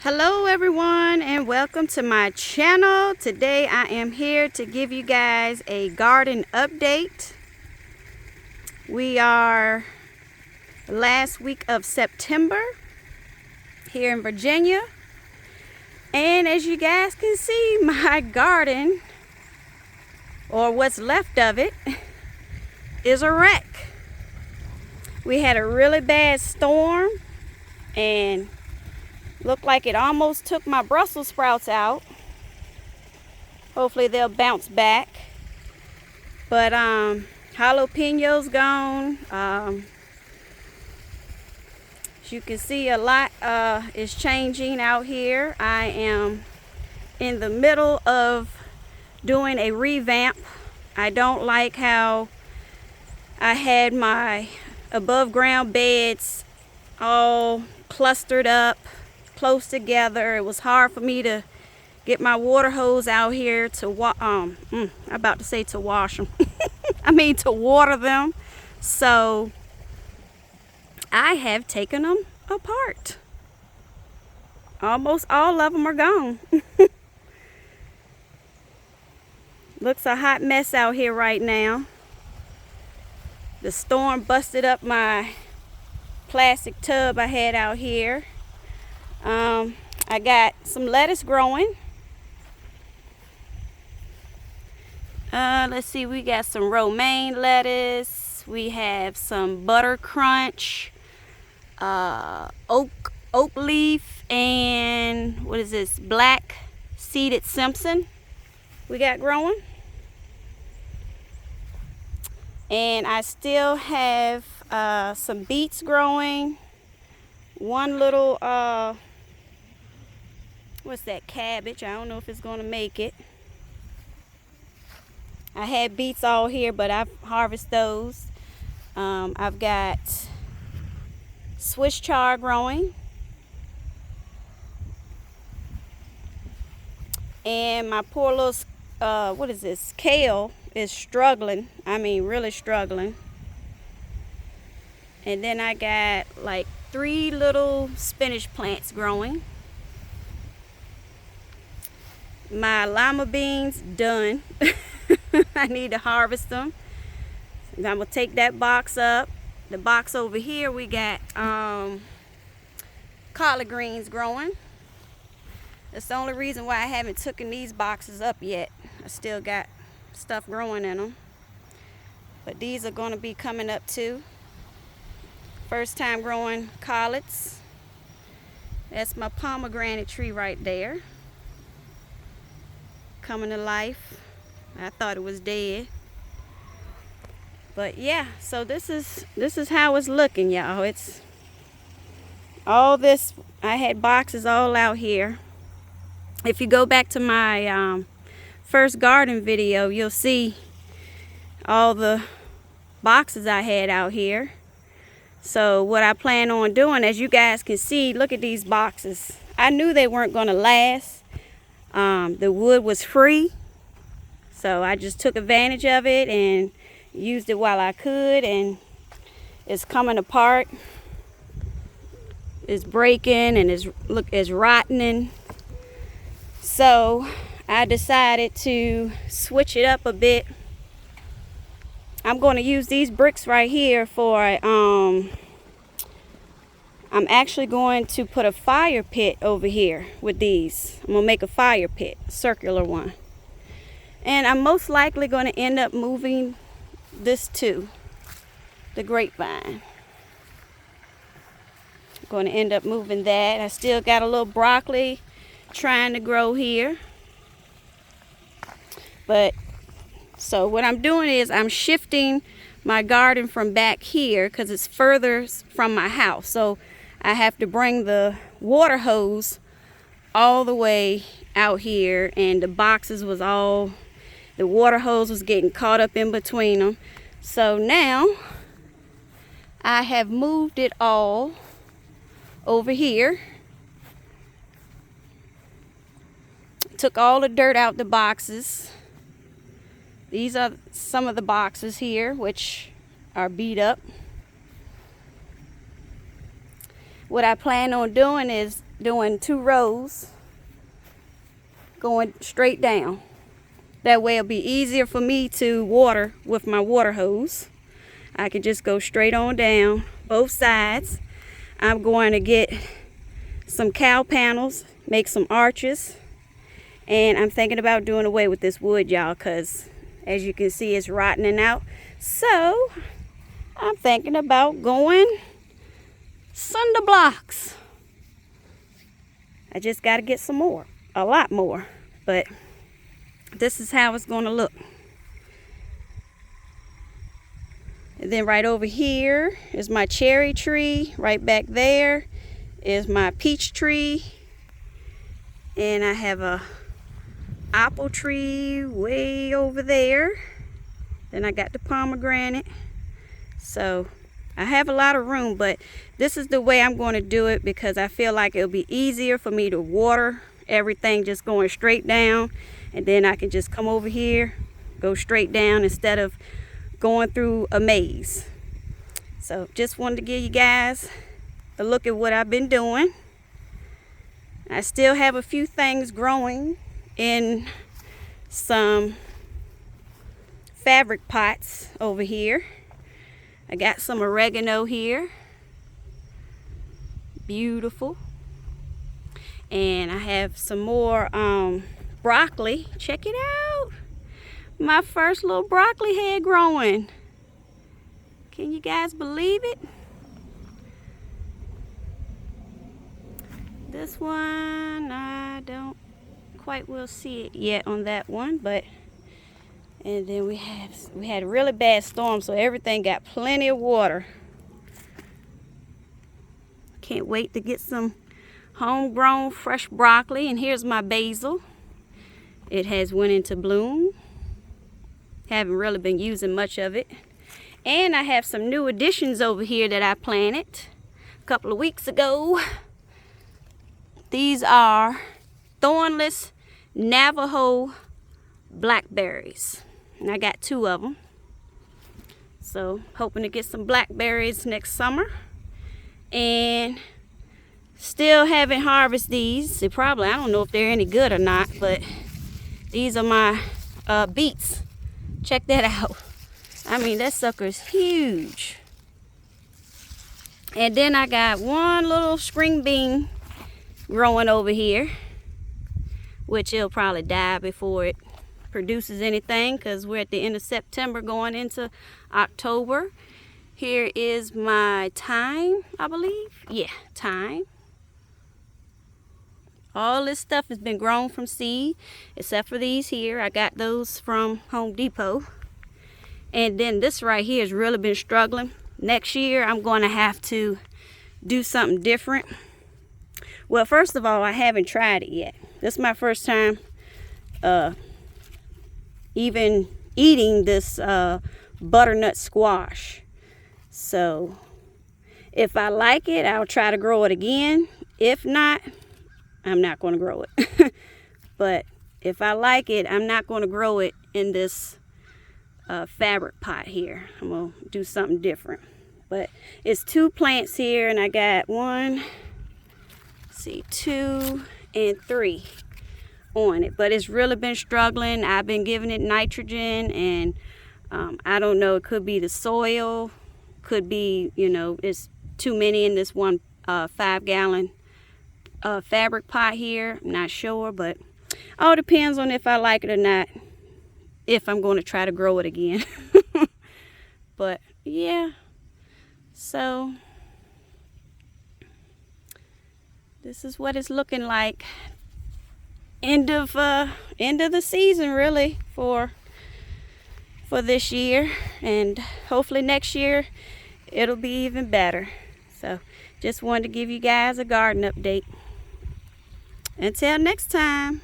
Hello everyone and welcome to my channel. Today I am here to give you guys a garden update. We are last week of September here in Virginia, and as you guys can see, my garden, or what's left of it, is a wreck. We had a really bad storm and looked like it almost took my Brussels sprouts out. Hopefully they'll bounce back. But jalapeno's gone. As you can see, a lot is changing out here. I am in the middle of doing a revamp. I don't like how I had my above ground beds all clustered up close together. It was hard for me to get my water hose out here to I'm about to say to wash them. I mean to water them. So I have taken them apart. Almost all of them are gone. Looks a hot mess out here right now. The storm busted up my plastic tub I had out here. I got some lettuce growing. Let's see, we got some romaine lettuce. We have some butter crunch, oak leaf, and what is this? Black seeded Simpson we got growing. And I still have some beets growing. One little what's that, cabbage? I don't know if it's going to make it. I had beets all here, but I've harvested those. I've got Swiss chard growing. And my poor little, what is this, kale is struggling. I mean, really struggling. And then I got like 3 little spinach plants growing. My lima beans done. I need to harvest them. And I'm gonna take that box up. The box over here, we got collard greens growing. That's the only reason why I haven't taken these boxes up yet. I still got stuff growing in them. But these are gonna be coming up too. First time growing collards. That's my pomegranate tree right there, coming to life. I thought it was dead, but yeah. So this is how it's looking, y'all. It's all this. I had boxes all out here. If you go back to my first garden video, you'll see all the boxes I had out here. So what I plan on doing, as you guys can see, look at these boxes. I knew they weren't going to last. The wood was free, so I just took advantage of it and used it while I could, and it's coming apart. It's breaking and it's rotting. So I decided to switch it up a bit. I'm going to use these bricks right here for, I'm actually going to put a fire pit over here with these. I'm going to make a fire pit, a circular one. And I'm most likely going to end up moving this too, the grapevine. I'm going to end up moving that. I still got a little broccoli trying to grow here. But so what I'm doing is I'm shifting my garden from back here because it's further from my house. So I have to bring the water hose all the way out here, and the boxes was all, the water hose was getting caught up in between them. So now I have moved it all over here. Took all the dirt out the boxes. These are some of the boxes here, which are beat up. What I plan on doing is doing 2 rows going straight down. That way it'll be easier for me to water with my water hose. I can just go straight on down both sides. I'm going to get some cow panels, make some arches, and I'm thinking about doing away with this wood, y'all, because as you can see it's rotting out. So I'm thinking about going cinder blocks. I just got to get some more, a lot more, but this is how it's going to look. And then right over here is my cherry tree. Right back there is my peach tree. And I have a apple tree way over there. Then I got the pomegranate. So I have a lot of room, but this is the way I'm going to do it because I feel like it'll be easier for me to water everything just going straight down. And then I can just come over here, go straight down instead of going through a maze. So just wanted to give you guys a look at what I've been doing. I still have a few things growing in some fabric pots over here. I got some oregano here. Beautiful. And I have some more broccoli. Check it out. My first little broccoli head growing. Can you guys believe it? This one, I don't quite will see it yet on that one, but and then we had a really bad storm, so everything got plenty of water. Can't wait to get some homegrown fresh broccoli. And here's my basil. It has went into bloom. Haven't really been using much of it. And I have some new additions over here that I planted a couple of weeks ago. These are thornless Navajo blackberries. And I got 2 of them. So hoping to get some blackberries next summer. And still haven't harvested these. I don't know if they're any good or not, but these are my beets. Check that out. I mean, that sucker's huge. And then I got one little spring bean growing over here, which it'll probably die before it produces anything because we're at the end of September going into October. Here is my thyme, I believe. Yeah, thyme. All this stuff has been grown from seed, except for these here. I got those from Home Depot. And then this right here has really been struggling. Next year, I'm going to have to do something different. Well, first of all, I haven't tried it yet. This is my first time even eating this butternut squash. So if I like it, I'll try to grow it again. If not, I'm not going to grow it. But if I like it, I'm not going to grow it in this fabric pot here. I'm going to do something different. But it's 2 plants here, and I got 2 and 3 on it. But it's really been struggling. I've been giving it nitrogen, and I don't know, it could be the soil, could be, you know, it's too many in this one 5-gallon fabric pot here. I'm not sure, but all depends on if I like it or not, if I'm going to try to grow it again. But yeah, so this is what it's looking like. End of the season really for this year, and hopefully next year it'll be even better. So just wanted to give you guys a garden update. Until next time.